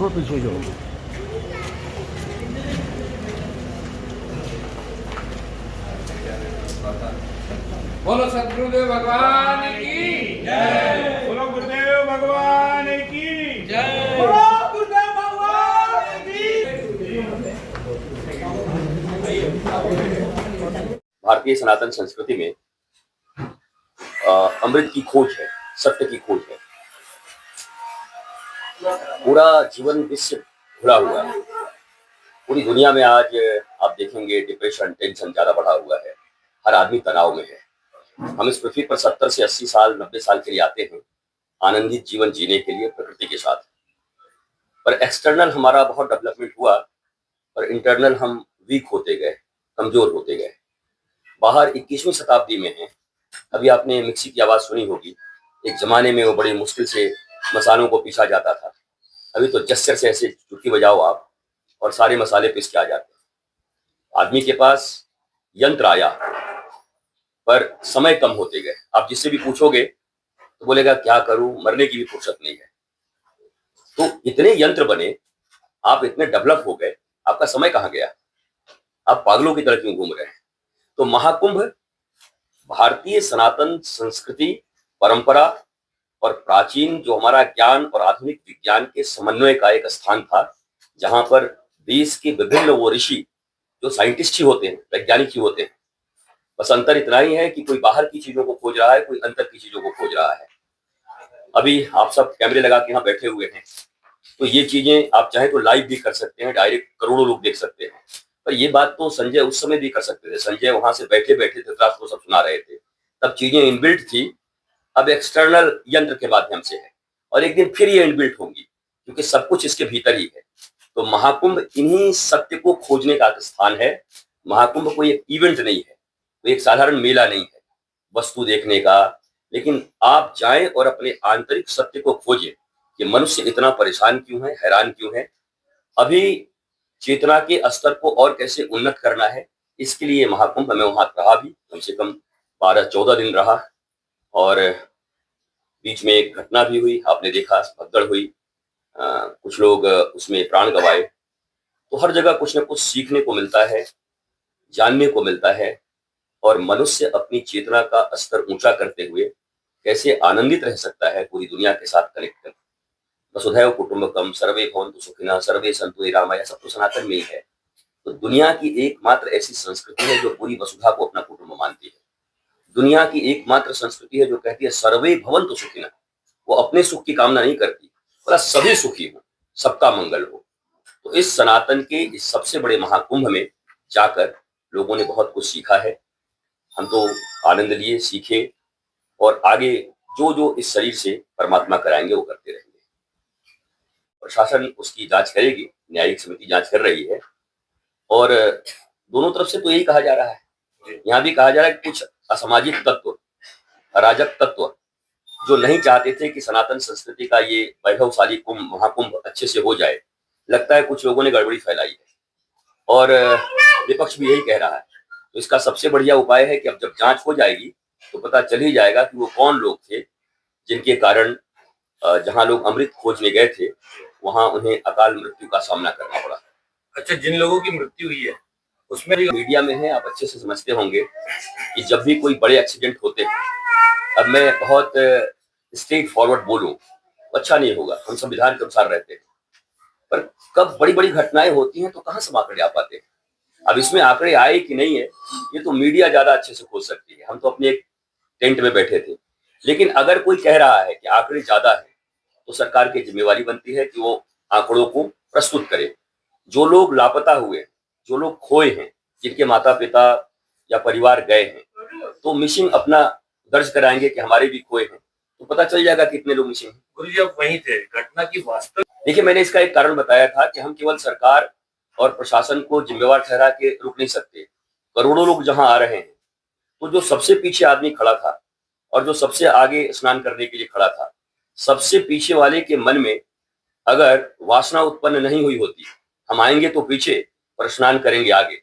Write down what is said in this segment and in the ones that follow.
थोड़ा पीछे जो बोलो सदगुरुदेव भगवान की जय। बोलो गुरुदेव भगवान की जय। बोलो गुरुदेव भगवान की। भारतीय सनातन संस्कृति में अमृत की खोज है, सत्य की खोज है। पूरा जीवन विश्व घुला हुआ है। पूरी दुनिया में आज आप देखेंगे डिप्रेशन, टेंशन ज्यादा बढ़ा हुआ है। हर आदमी तनाव में है। हम इस पृथ्वी पर 70 से 80 साल, 90 साल के लिए आते हैं आनंदित जीवन जीने के लिए प्रकृति के साथ। पर एक्सटर्नल हमारा बहुत डेवलपमेंट हुआ, पर इंटरनल हम वीक होते गए, कमजोर होते गए। बाहर 21वीं शताब्दी में है। अभी आपने मिक्सी की आवाज सुनी होगी। एक जमाने में वो बड़ी मुश्किल से मसालों को पीसा जाता था। अभी तो जस्टर से ऐसे चुटकी बजाओ आप और सारे मसाले पीस के आ जाते हैं। आदमी के पास यंत्र आया, पर समय कम होते गए। आप जिससे भी पूछोगे तो बोलेगा क्या करूं, मरने की भी फुर्सत नहीं है। तो इतने यंत्र बने, आप इतने डेवलप हो गए, आपका समय कहाँ गया? आप पागलों की तरह क्यों घूम रहे हैं? तो महाकुंभ भारतीय सनातन संस्कृति, परंपरा और प्राचीन जो हमारा ज्ञान और आधुनिक विज्ञान के समन्वय का एक स्थान था, जहां पर देश के विभिन्न वो ऋषि जो साइंटिस्ट ही होते हैं, वैज्ञानिक ही होते हैं। बस अंतर इतना ही है कि कोई बाहर की चीजों को खोज रहा है, कोई अंदर की चीजों को खोज रहा है। अभी आप सब कैमरे लगा के यहाँ बैठे हुए हैं, तो ये चीजें आप चाहे तो लाइव भी कर सकते हैं, डायरेक्ट करोड़ों लोग देख सकते हैं। पर ये बात तो संजय उस समय भी कर सकते थे। संजय वहां से बैठे बैठे धृतराष्ट्र को सब सुना रहे थे, तब चीजें इनबिल्ट थी। अब एक्सटर्नल यंत्र के माध्यम से है, और एक दिन फिर ये इनबिल्ट होंगी, क्योंकि सब कुछ इसके भीतर ही है। तो महाकुंभ इन्हीं सत्य को खोजने का स्थान है। महाकुंभ कोई एक इवेंट नहीं है, कोई एक साधारण मेला नहीं है वस्तु देखने का। लेकिन आप जाएं और अपने आंतरिक सत्य को खोजें कि मनुष्य इतना परेशान क्यों है, हैरान क्यों है। अभी चेतना के स्तर को और कैसे उन्नत करना है, इसके लिए महाकुंभ में वहां रहा भी, कम से कम 12-14 दिन रहा। और बीच में एक घटना भी हुई, आपने देखा, भगदड़ हुई। कुछ लोग उसमें प्राण गंवाए। तो हर जगह कुछ न कुछ सीखने को मिलता है, जानने को मिलता है। और मनुष्य अपनी चेतना का स्तर ऊंचा करते हुए कैसे आनंदित रह सकता है पूरी दुनिया के साथ कनेक्ट कर। वसुधैव कुटुंबकम सर्वे भवन्तु सुखिनः सर्वे सन्तु निरामया, सब तो सनातन में ही है। तो दुनिया की एकमात्र ऐसी संस्कृति है जो पूरी वसुधा को अपना कुटुंब मानती है। दुनिया की एकमात्र संस्कृति है जो कहती है सर्वे भवन्तु सुखिनः। वो अपने सुख की कामना नहीं करती, बोला सभी सुखी हो, सबका मंगल हो। तो इस सनातन के इस सबसे बड़े महाकुंभ में जाकर लोगों ने बहुत कुछ सीखा है। हम तो आनंद लिए, सीखे, और आगे जो जो इस शरीर से परमात्मा कराएंगे वो करते रहेंगे। प्रशासन उसकी जांच करेगी, न्यायिक समिति जांच कर रही है। और दोनों तरफ से तो यही कहा जा रहा है, यहाँ भी कहा जा रहा है कि कुछ असामाजिक तत्व, अराजक तत्व जो नहीं चाहते थे कि सनातन संस्कृति का ये वैभवशाली कुंभ, महाकुंभ अच्छे से हो जाए, लगता है कुछ लोगों ने गड़बड़ी फैलाई है। और विपक्ष भी यही कह रहा है। तो इसका सबसे बढ़िया उपाय है कि अब जब जांच हो जाएगी तो पता चल ही जाएगा कि वो कौन लोग थे जिनके कारण जहां लोग अमृत खोजने गए थे वहां उन्हें अकाल मृत्यु का सामना करना पड़ा। अच्छा, जिन लोगों की मृत्यु हुई है उसमें मीडिया में है, आप अच्छे से समझते होंगे कि जब भी कोई बड़े एक्सीडेंट होते हैं, अब मैं बहुत स्ट्रेट फॉरवर्ड बोलूं अच्छा नहीं होगा, हम संविधान के अनुसार रहते हैं। पर कब बड़ी बड़ी घटनाएं होती हैं तो कहाँ से आंकड़े आ पाते हैं। अब इसमें आंकड़े आए कि नहीं है ये तो मीडिया ज्यादा अच्छे से खोज सकती है। हम तो अपने एक टेंट में बैठे थे। लेकिन अगर कोई कह रहा है कि आंकड़े ज्यादा है तो सरकार की जिम्मेवारी बनती है कि वो आंकड़ों को प्रस्तुत करे। जो लोग लापता हुए, जो लोग खोए हैं, जिनके माता पिता या परिवार गए हैं, तो मिसिंग अपना दर्ज कराएंगे कि हमारे भी खोए हैं, तो पता चल जाएगा कितने लोग मिसिंग हैं। गुरुजी आप वहीं थे, घटना की वास्तविक। देखिए, मैंने इसका एक कारण बताया था कि हम केवल सरकार और प्रशासन को जिम्मेवार ठहरा के रुक नहीं सकते। करोड़ों लोग जहां आ रहे हैं, तो जो सबसे पीछे आदमी खड़ा था और जो सबसे आगे स्नान करने के लिए खड़ा था, सबसे पीछे वाले के मन में अगर वासना उत्पन्न नहीं हुई होती, हम आएंगे तो पीछे पर स्नान करेंगे आगे,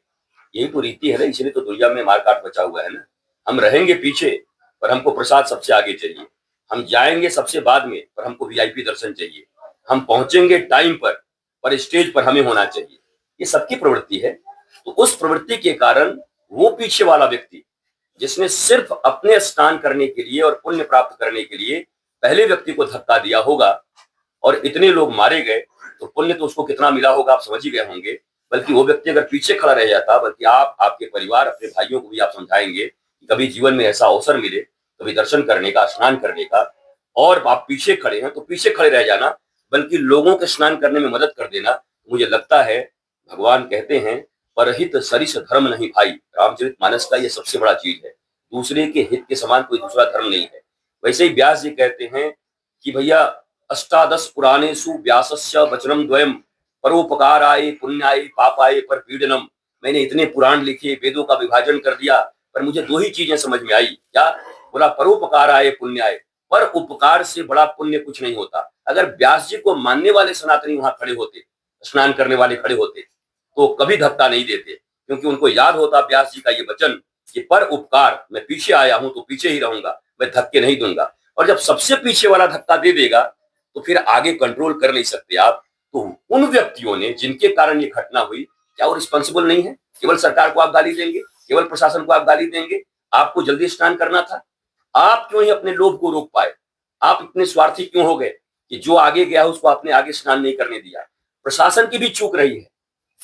यही तो रीति है ना। इसलिए तो दुनिया में मारकाट बचा हुआ है ना। हम रहेंगे पीछे पर हमको प्रसाद सबसे आगे चाहिए। हम जाएंगे सबसे बाद में पर हमको वीआईपी दर्शन चाहिए। हम पहुंचेंगे टाइम पर पर स्टेज पर हमें होना चाहिए, ये सबकी प्रवृत्ति है। तो उस प्रवृत्ति के कारण वो पीछे वाला व्यक्ति जिसने सिर्फ अपने स्नान करने के लिए और पुण्य प्राप्त करने के लिए पहले व्यक्ति को धक्का दिया होगा और इतने लोग मारे गए, तो पुण्य तो उसको कितना मिला होगा आप समझ ही गए होंगे। बल्कि वो व्यक्ति अगर पीछे खड़ा रह जाता, बल्कि आप, आपके परिवार, अपने भाइयों को भी आप समझाएंगे कि कभी जीवन में ऐसा अवसर मिले, कभी दर्शन करने का, स्नान करने का, और आप पीछे खड़े हैं तो पीछे खड़े रह जाना, बल्कि लोगों के स्नान करने में मदद कर देना। मुझे लगता है भगवान कहते हैं परहित सरिस धर्म नहीं भाई, रामचरितमानस का ये सबसे बड़ा चीज है। दूसरे के हित के समान कोई दूसरा धर्म नहीं है। वैसे ही व्यास जी कहते हैं कि भैया अष्टादश पुराणेषु व्यासस्य वचनम द्वयम परोपकाराय पुण्याय पापाय पर पीड़नम। मैंने इतने पुराण लिखे, वेदों का विभाजन कर दिया, पर मुझे दो ही चीजें समझ में आई। क्या बोला? परोपकाराय पुण्याय, पर उपकार से बड़ा पुण्य कुछ नहीं होता। अगर व्यास जी को मानने वाले सनातनी वहां खड़े होते, स्नान करने वाले खड़े होते, तो कभी धक्का नहीं देते, क्योंकि उनको याद होता व्यास जी का ये वचन कि पर उपकार, मैं पीछे आया हूं तो पीछे ही रहूंगा, मैं धक्के नहीं दूंगा। और जब सबसे पीछे वाला धक्का दे देगा तो फिर आगे कंट्रोल कर नहीं सकते आप। तो उन व्यक्तियों ने जिनके कारण ये घटना हुई, क्या वो रिस्पॉन्सिबल नहीं है? केवल सरकार को आप गाली देंगे, केवल प्रशासन को आप गाली देंगे? आपको जल्दी स्नान करना था, आप क्यों ही अपने लोभ को रोक पाए? आप इतने स्वार्थी क्यों हो गए कि जो आगे गया उसको आपने आगे स्नान नहीं करने दिया? प्रशासन की भी चूक रही है,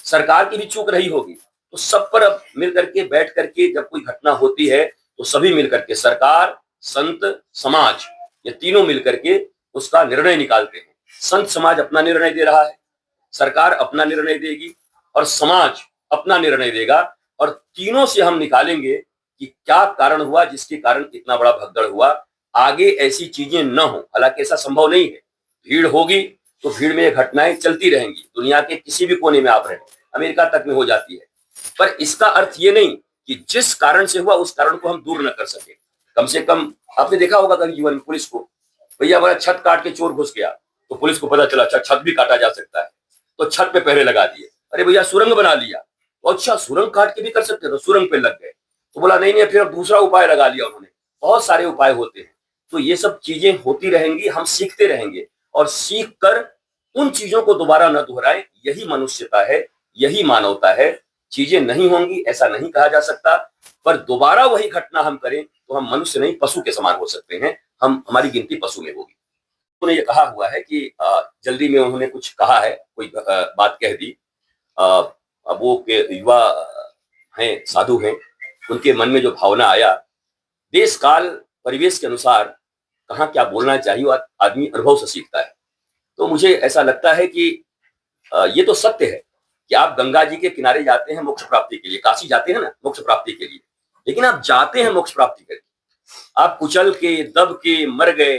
सरकार की भी चूक रही होगी। तो सब पर अब मिल करके, बैठ करके जब कोई घटना होती है तो सभी मिल करके, सरकार, संत, समाज, ये तीनों मिल करके उसका निर्णय निकालते हैं। संत समाज अपना निर्णय दे रहा है, सरकार अपना निर्णय देगी और समाज अपना निर्णय देगा, और तीनों से हम निकालेंगे कि क्या कारण हुआ जिसके कारण इतना बड़ा भगदड़ हुआ। आगे ऐसी चीजें न हो, हालांकि ऐसा संभव नहीं है। भीड़ होगी तो भीड़ में ये घटनाएं चलती रहेंगी, दुनिया के किसी भी कोने में आप रहें, अमेरिका तक में हो जाती है। पर इसका अर्थ ये नहीं कि जिस कारण से हुआ उस कारण को हम दूर न कर सके। कम से कम आपने देखा होगा कभी जीवन में पुलिस को, भैया हमारा छत काट के चोर घुस गया, तो पुलिस को पता चला अच्छा छत भी काटा जा सकता है, तो छत पे पहरे लगा दिए। अरे भैया सुरंग बना लिया, तो अच्छा सुरंग काट के भी कर सकते, तो सुरंग पे लग गए। तो बोला नहीं नहीं, फिर अब दूसरा उपाय लगा लिया उन्होंने। बहुत सारे उपाय होते हैं। तो ये सब चीजें होती रहेंगी, हम सीखते रहेंगे, और सीख कर उन चीजों को दोबारा न दोहराएं। यही मनुष्यता है, यही मानवता है। चीजें नहीं होंगी ऐसा नहीं कहा जा सकता, पर दोबारा वही घटना हम करें तो हम मनुष्य नहीं पशु के समान हो सकते हैं। हमारी गिनती पशु में होगी। उन्होंने ये कहा हुआ है कि जल्दी में उन्होंने कुछ कहा है, कोई बात कह दी। अब वो के युवा हैं, साधु हैं, उनके मन में जो भावना आया, देश काल परिवेश के अनुसार कहाँ क्या बोलना चाहिए आदमी अनुभव से सीखता है। तो मुझे ऐसा लगता है कि ये तो सत्य है कि आप गंगा जी के किनारे जाते हैं मोक्ष प्राप्ति के लिए, काशी जाते हैं ना मोक्ष प्राप्ति के लिए, लेकिन आप जाते हैं मोक्ष प्राप्ति के लिए, आप कुचल के, दब के मर गए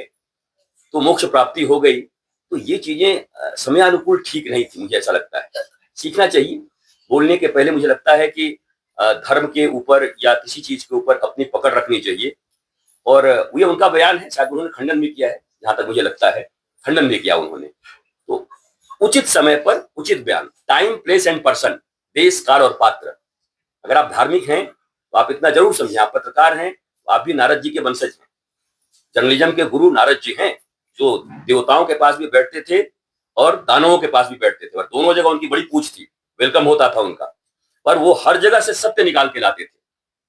तो मोक्ष प्राप्ति हो गई। तो ये चीजें समयानुकूल ठीक नहीं थी, मुझे ऐसा लगता है। सीखना चाहिए। बोलने के पहले मुझे लगता है कि धर्म के ऊपर या किसी चीज के ऊपर अपनी पकड़ रखनी चाहिए। और ये उनका बयान है, शायद उन्होंने खंडन भी किया है, जहां तक मुझे लगता है खंडन भी किया उन्होंने। तो उचित समय पर उचित बयान, टाइम, प्लेस एंड पर्सन, देश, काल और पात्र। अगर आप धार्मिक हैं तो आप इतना जरूर समझें, आप पत्रकार हैं तो आप भी नारद जी के वंशज हैं। जर्नलिज्म के गुरु नारद जी हैं, जो देवताओं के पास भी बैठते थे और दानवों के पास भी बैठते थे, और दोनों जगह उनकी बड़ी पूछ थी, वेलकम होता था उनका। पर वो हर जगह से सत्य निकाल के लाते थे।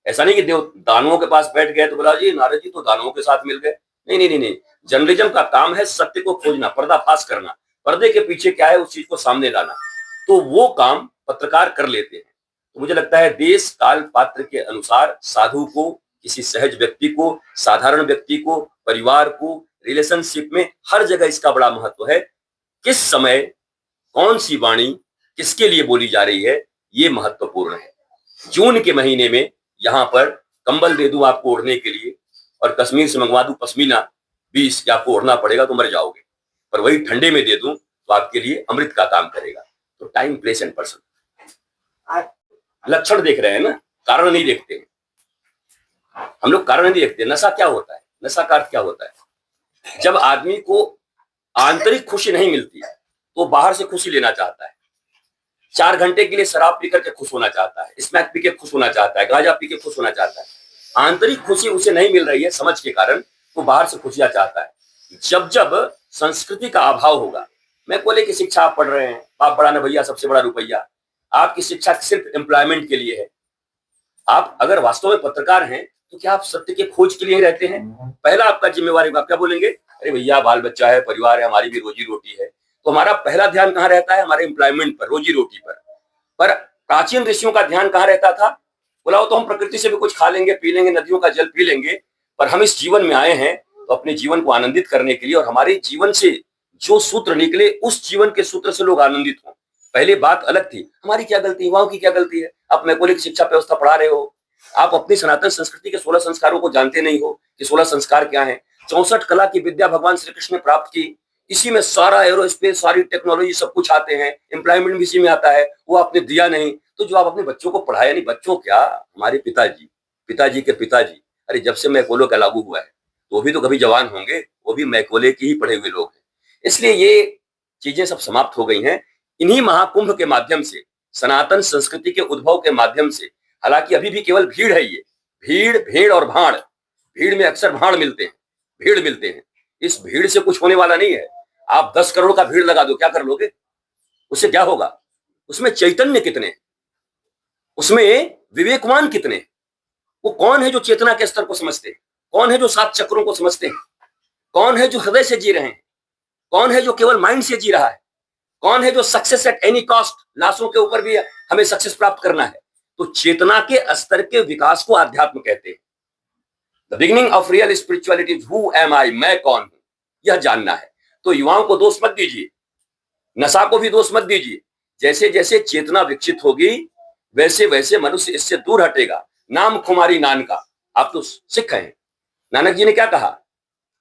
ऐसा नहीं कि दानवों के पास बैठ गए तो बोला जी नारद जी तो दानवों के साथ मिल गए। नहीं नहीं नहीं नहीं, जर्नलिज्म का काम है सत्य को खोजना, पर्दाफाश करना, पर्दे के पीछे क्या है उस चीज को सामने लाना। तो वो काम पत्रकार कर लेते हैं। तो मुझे लगता है देश, काल, पात्र के अनुसार साधु को, किसी सहज व्यक्ति को, साधारण व्यक्ति को, परिवार को, रिलेशनशिप में हर जगह इसका बड़ा महत्व है। किस समय कौन सी वाणी किसके लिए बोली जा रही है, ये महत्वपूर्ण है। जून के महीने में यहाँ पर कंबल दे दूं आपको ओढ़ने के लिए और कश्मीर से मंगवा दूं पश्मीना 20 कि आपको ओढ़ना पड़ेगा तो मर जाओगे, पर वही ठंडे में दे दूं तो आपके लिए अमृत का काम करेगा। तो टाइम, प्लेस एंड पर्सन। लक्षण देख रहे हैं ना, कारण नहीं देखते हैं हम लोग, कारण नहीं देखते। नशा क्या होता है, नशा का अर्थ क्या होता है? जब आदमी को आंतरिक खुशी नहीं मिलती तो बाहर से खुशी लेना चाहता है। 4 घंटे के लिए शराब पी करके खुश होना चाहता है, स्मैक पी के खुश होना चाहता है, गांजा पी के खुश होना चाहता है। आंतरिक खुशी उसे नहीं मिल रही है समझ के कारण, तो बाहर से खुशियां चाहता है। जब जब संस्कृति का अभाव होगा, मैकॉले की शिक्षा आप पढ़ रहे हैं, बाप बड़ा न भैया सबसे बड़ा रुपया। आपकी शिक्षा सिर्फ एम्प्लॉयमेंट के लिए है। आप अगर वास्तव में पत्रकार हैं तो क्या आप सत्य के खोज के लिए ही रहते हैं? पहला आपका जिम्मेवारी, आप क्या बोलेंगे? अरे भैया बाल बच्चा है, परिवार है, हमारी भी रोजी रोटी है। तो हमारा पहला ध्यान कहाँ रहता है? हमारे एम्प्लॉयमेंट पर, रोजी रोटी पर प्राचीन ऋषियों का ध्यान कहाँ रहता था? बोला तो हम प्रकृति से भी कुछ खा लेंगे, पी लेंगे, नदियों का जल पी लेंगे, पर हम इस जीवन में आए हैं तो अपने जीवन को आनंदित करने के लिए, और हमारे जीवन से जो सूत्र निकले उस जीवन के सूत्र से लोग आनंदित हों। पहले बात अलग थी। हमारी क्या गलती, युवाओं की क्या गलती है? आप मैकॉले की शिक्षा व्यवस्था पढ़ा रहे हो, आप अपनी सनातन संस्कृति के 16 संस्कारों को जानते नहीं हो कि 16 संस्कार क्या हैं। 64 कला की विद्या भगवान श्री कृष्ण ने प्राप्त की, इसी में सारा एरोस्पेस, सारी टेक्नोलॉजी सब कुछ आते हैं, एम्प्लॉयमेंट भी इसी में आता है, वो आपने दिया नहीं। तो जो आप अपने बच्चों को पढ़ाया नहीं, बच्चों क्या, हमारे पिताजी के पिताजी, अरे जब से मैकॉले का लागू हुआ है तो वो भी तो कभी जवान होंगे, वो भी मैकॉले की ही पढ़े हुए लोग हैं। इसलिए ये चीजें सब समाप्त हो गई हैं इन्हीं महाकुंभ के माध्यम से, सनातन संस्कृति के उद्भव के माध्यम से। हालांकि अभी भी केवल भीड़ है, ये भीड़, भेड़ और भाड़, भीड़ में अक्सर भाड़ मिलते हैं, भीड़ मिलते हैं। इस भीड़ से कुछ होने वाला नहीं है। आप 10 करोड़ का भीड़ लगा दो, क्या कर लोगे? उससे क्या होगा? उसमें चैतन्य कितने, उसमें विवेकवान कितने? वो कौन है जो चेतना के स्तर को समझते हैं? कौन है जो 7 चक्रों को समझते हैं? कौन है जो हृदय से जी रहे हैं? कौन है जो केवल माइंड से जी रहा है? कौन है जो सक्सेस एट एनी कॉस्ट, लाशों के ऊपर भी हमें सक्सेस प्राप्त करना है? तो चेतना के स्तर के विकास को अध्यात्म कहते हैं। The beginning of real spirituality is who am I, मैं कौन हूं, यह जानना है। तो युवाओं को दोष मत दीजिए, नशा को भी दोष मत दीजिए। जैसे जैसे चेतना विकसित होगी वैसे वैसे मनुष्य इससे दूर हटेगा। नाम खुमारी नान का, आप तो सिख हैं, नानक जी ने क्या कहा?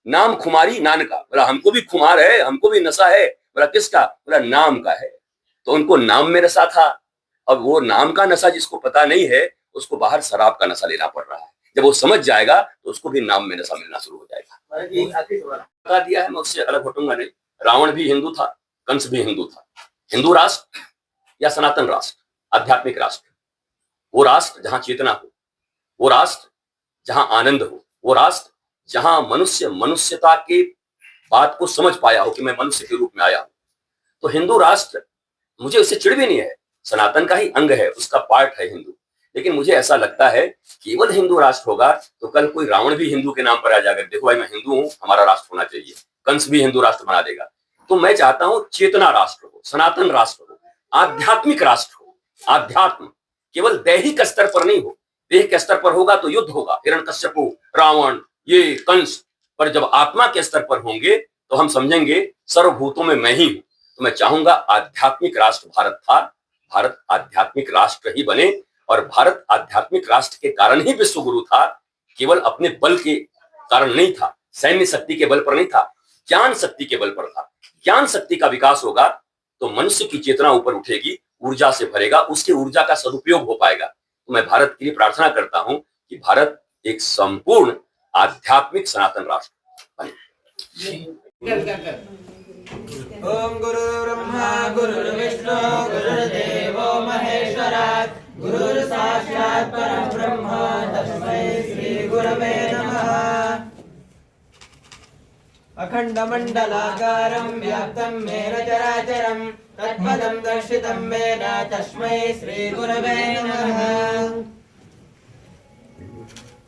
नाम खुमारी नान का। बोला हमको भी खुमार है, हमको भी नशा है। बोला किसका? बोला नाम का है। तो उनको नाम में नशा था। अब वो नाम का नशा जिसको पता नहीं है उसको बाहर शराब का नशा लेना पड़ रहा है। जब वो समझ जाएगा तो उसको भी नाम में नशा मिलना शुरू हो जाएगा। बता दिया है, मैं उससे अलग हटूंगा नहीं। रावण भी हिंदू था, कंस भी हिंदू था। हिंदू राष्ट्र या सनातन राष्ट्र, आध्यात्मिक राष्ट्र, वो राष्ट्र जहां चेतना हो, वो राष्ट्र जहां आनंद हो, वो राष्ट्र जहां मनुष्य मनुष्यता के बात को समझ पाया हो कि मैं मनुष्य के रूप में आया हूं। तो हिंदू राष्ट्र, मुझे उससे चिढ़ भी नहीं है, सनातन का ही अंग है, उसका पार्ट है हिंदू। लेकिन मुझे ऐसा लगता है केवल हिंदू राष्ट्र होगा तो कल कोई रावण भी हिंदू के नाम पर आ जाएगा, देखो भाई मैं हिंदू हूं, हमारा राष्ट्र होना चाहिए। कंस भी हिंदू राष्ट्र बना देगा। तो मैं चाहता हूं चेतना राष्ट्र हो, सनातन राष्ट्र हो, आध्यात्मिक राष्ट्र हो। आध्यात्म केवल दैहिक स्तर पर नहीं हो, देह के स्तर पर होगा तो युद्ध होगा, हिरण्यकश्यप, रावण, ये कंस। पर जब आत्मा के स्तर पर होंगे तो हम समझेंगे सर्वभूतों में मैं ही हूं। तो मैं चाहूंगा आध्यात्मिक राष्ट्र भारत था, भारत आध्यात्मिक राष्ट्र ही बने। और भारत आध्यात्मिक राष्ट्र के कारण ही विश्व गुरु था, केवल अपने बल के कारण नहीं था, सैन्य शक्ति के बल पर नहीं था, ज्ञान शक्ति के बल पर था। ज्ञान शक्ति का विकास होगा तो मनुष्य की चेतना ऊपर उठेगी, ऊर्जा से भरेगा, उसकी ऊर्जा का सदुपयोग हो पाएगा। तो मैं भारत के लिए प्रार्थना करता हूं कि भारत एक संपूर्ण आध्यात्मिक सनातन राष्ट्र बने। ओम गुरु ब्रह्मा गुरुर्विष्णु गुरुर्देवो महेश्वरात् गुरुर् साक्षात् परब्रह्म तस्मै श्री गुरवे नमः। अखण्डमण्डलाकारं व्याप्तं येन चराचरं तत्पदं दर्शितं येन तस्मै श्री गुरवे नमः।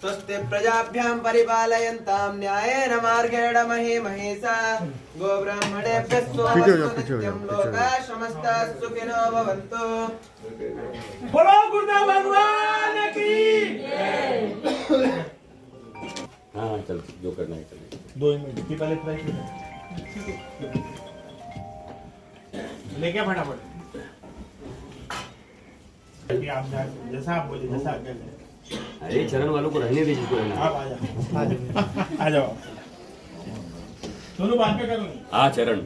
स्वस्ति प्रजाभ्यां परिपालयन्तां न्यायेन मार्गेण मही महिषा गोब्राह्मणेभ्यः स्वस्ति नित्यं लोकाः समस्ताः सुखिनो भवन्तु। बोलो गुरुदेव भगवान की। हाँ चल, जो करना है चल। 2 मिनट की पहले फ्राई लेके फटाफट। आप जैसा आप बोले, जैसा आज्ञा करें। अरे चरण वालों को रहने दीजिए, जिसको रहना। आप आ जाओ। दोनों बात पे करूँगी। हाँ चरण।